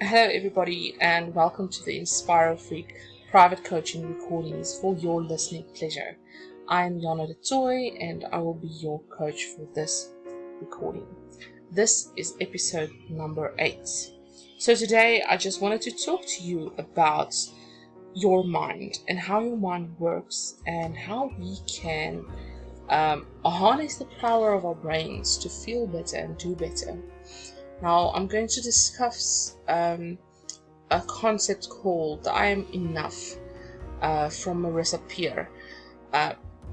Hello everybody and welcome to the Inspire Freak private coaching recordings for your listening pleasure. I am Yana de Toy and I will be your coach for this recording. This is episode number 8. So today I just wanted to talk to you about your mind and how your mind works and how we can harness the power of our brains to feel better and do better. Now, I'm going to discuss a concept called I Am Enough from Marissa Peer.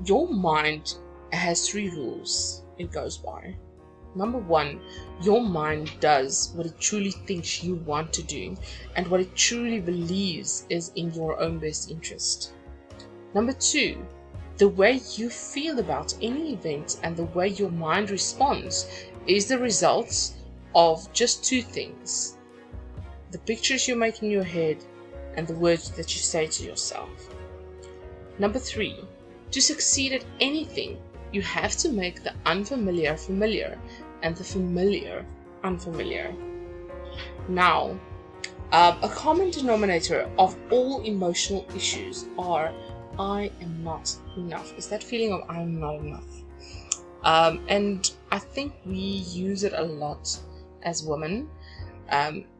Your mind has 3 rules it goes by. Number 1, your mind does what it truly thinks you want to do and what it truly believes is in your own best interest. Number 2, the way you feel about any event and the way your mind responds is the result of just 2 things: the pictures you make in your head and the words that you say to yourself. Number 3, to succeed at anything, you have to make the unfamiliar familiar and the familiar unfamiliar. Now, a common denominator of all emotional issues are I am not enough. It's that feeling of I'm not enough. And I think we use it a lot as women.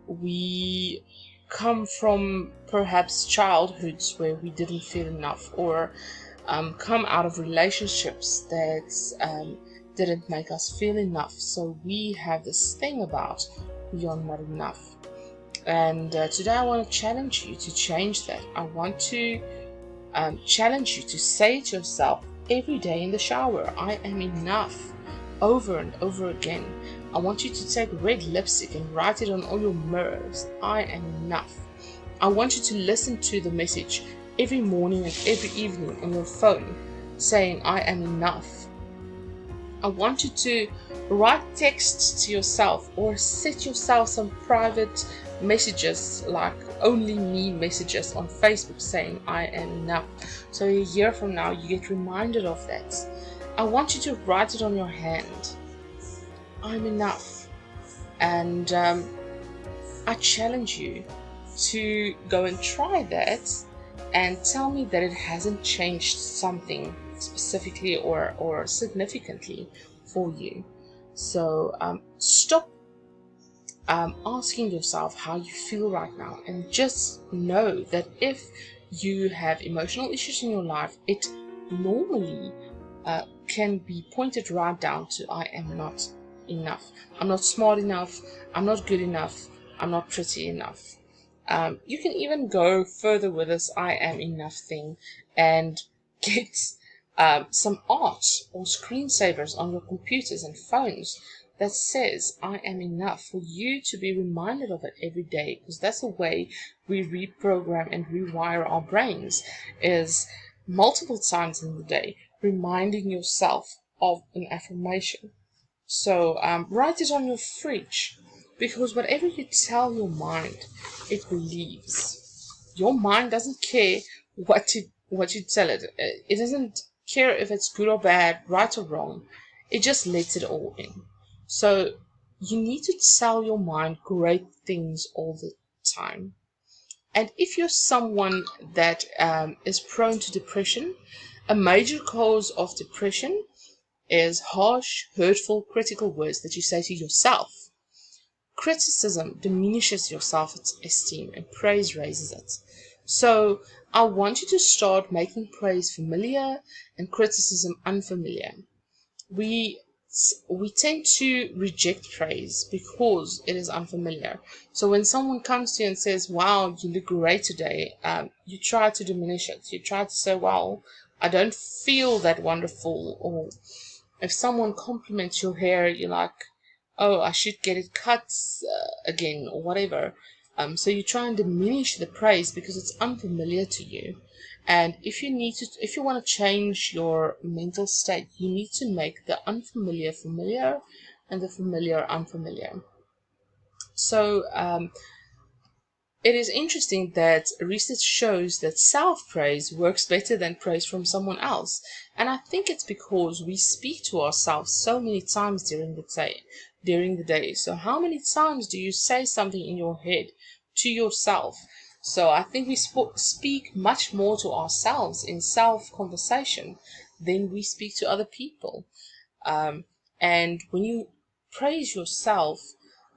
We come from perhaps childhoods where we didn't feel enough, or come out of relationships that didn't make us feel enough. So we have this thing about we are not enough. And today I want to challenge you to change that. I want to challenge you to say to yourself every day in the shower, I am enough, over and over again. I want you to take red lipstick and write it on all your mirrors. I am enough. I want you to listen to the message every morning and every evening on your phone saying I am enough. I want you to write texts to yourself or set yourself some private messages like only me messages on Facebook saying I am enough. So a year from now you get reminded of that. I want you to write it on your hand. I'm enough. And I challenge you to go and try that and tell me that it hasn't changed something specifically or significantly for you. So stop asking yourself how you feel right now, and just know that if you have emotional issues in your life, it normally can be pointed right down to I am not enough. I'm not smart enough. I'm not good enough. I'm not pretty enough. You can even go further with this I am enough thing and get some art or screensavers on your computers and phones that says I am enough, for you to be reminded of it every day, because that's the way we reprogram and rewire our brains, is multiple times in the day reminding yourself of an affirmation. So write it on your fridge, because whatever you tell your mind, it believes. Your mind doesn't care what you tell it. It doesn't care if it's good or bad, right or wrong. It just lets it all in. So you need to tell your mind great things all the time. And if you're someone that is prone to depression, a major cause of depression is harsh, hurtful, critical words that you say to yourself. Criticism diminishes your self-esteem and praise raises it. So I want you to start making praise familiar and criticism unfamiliar. We tend to reject praise because it is unfamiliar. So when someone comes to you and says, wow, you look great today, you try to diminish it. You try to say, well, I don't feel that wonderful. Or if someone compliments your hair, you're like, oh, I should get it cut again, or whatever. So you try and diminish the praise because it's unfamiliar to you. And if you want to change your mental state, you need to make the unfamiliar familiar and the familiar unfamiliar. So it is interesting that research shows that self-praise works better than praise from someone else. And I think it's because we speak to ourselves so many times during the day during the day. So how many times do you say something in your head to yourself? So I think we speak much more to ourselves in self conversation than we speak to other people. And when you praise yourself,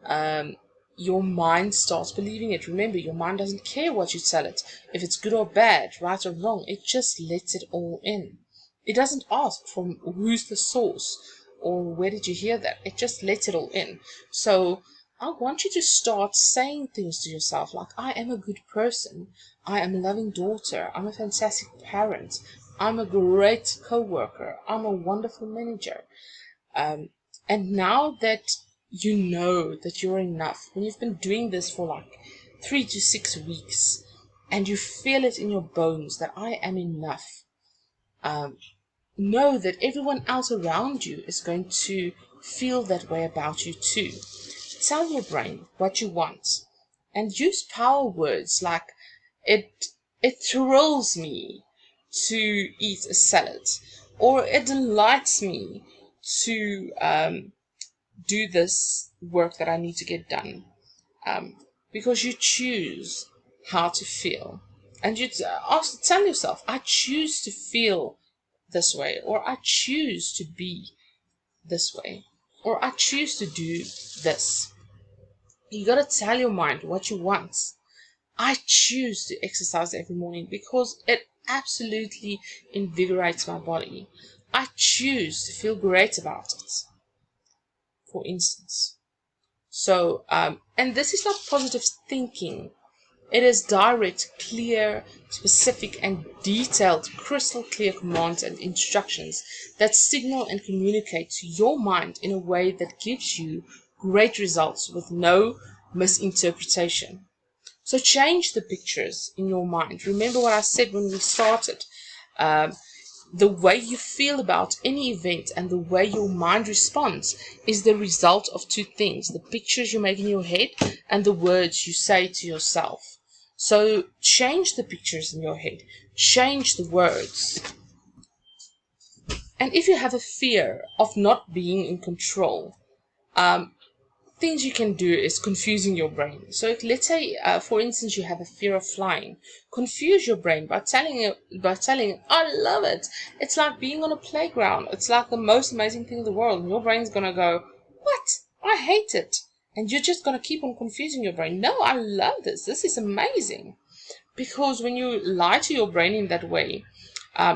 um, your mind starts believing it. Remember, your mind doesn't care what you tell it, if it's good or bad, right or wrong. It just lets it all in. It doesn't ask from who's the source or where did you hear that. It just lets it all in. So I want you to start saying things to yourself like, I am a good person. I am a loving daughter. I'm a fantastic parent. I'm a great co-worker. I'm a wonderful manager. And now that you know that you're enough, when you've been doing this for like 3 to 6 weeks and you feel it in your bones that I am enough, know that everyone else around you is going to feel that way about you too. Tell your brain what you want and use power words like it thrills me to eat a salad, or it delights me to do this work that I need to get done, because you choose how to feel. And you also tell yourself, I choose to feel this way, or I choose to be this way, or I choose to do this. You got to tell your mind what you want. I choose to exercise every morning because it absolutely invigorates my body. I choose to feel great about it, for instance. So, and this is not positive thinking. It is direct, clear, specific, and detailed, crystal clear commands and instructions that signal and communicate to your mind in a way that gives you great results with no misinterpretation. So change the pictures in your mind. Remember what I said when we started. The way you feel about any event and the way your mind responds is the result of two things: the pictures you make in your head and the words you say to yourself. So change the pictures in your head, change the words. And if you have a fear of not being in control, things you can do is confusing your brain. So let's say, for instance, you have a fear of flying. Confuse your brain by telling it, I love it. It's like being on a playground. It's like the most amazing thing in the world. And your brain's gonna go, what? I hate it. And you're just gonna keep on confusing your brain. No, I love this. This is amazing. Because when you lie to your brain in that way,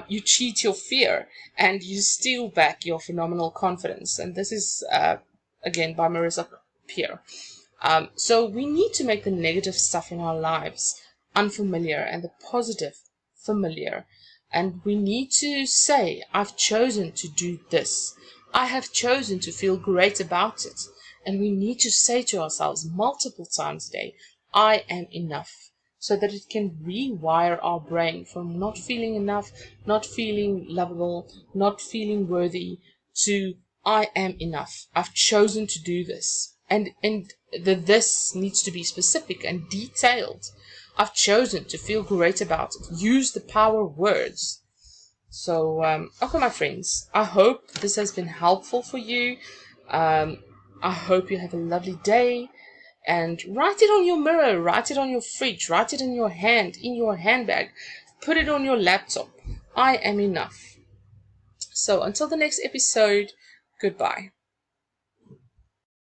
you cheat your fear and you steal back your phenomenal confidence. And this is, again, by Marissa Peer. So we need to make the negative stuff in our lives unfamiliar and the positive familiar. And we need to say, I've chosen to do this. I have chosen to feel great about it. And we need to say to ourselves multiple times a day, I am enough, so that it can rewire our brain from not feeling enough, not feeling lovable, not feeling worthy, to I am enough. I've chosen to do this. And this needs to be specific and detailed. I've chosen to feel great about it. Use the power words. So, okay, my friends, I hope this has been helpful for you. I hope you have a lovely day. And write it on your mirror, write it on your fridge, write it in your hand, in your handbag, put it on your laptop. I am enough. So until the next episode, goodbye.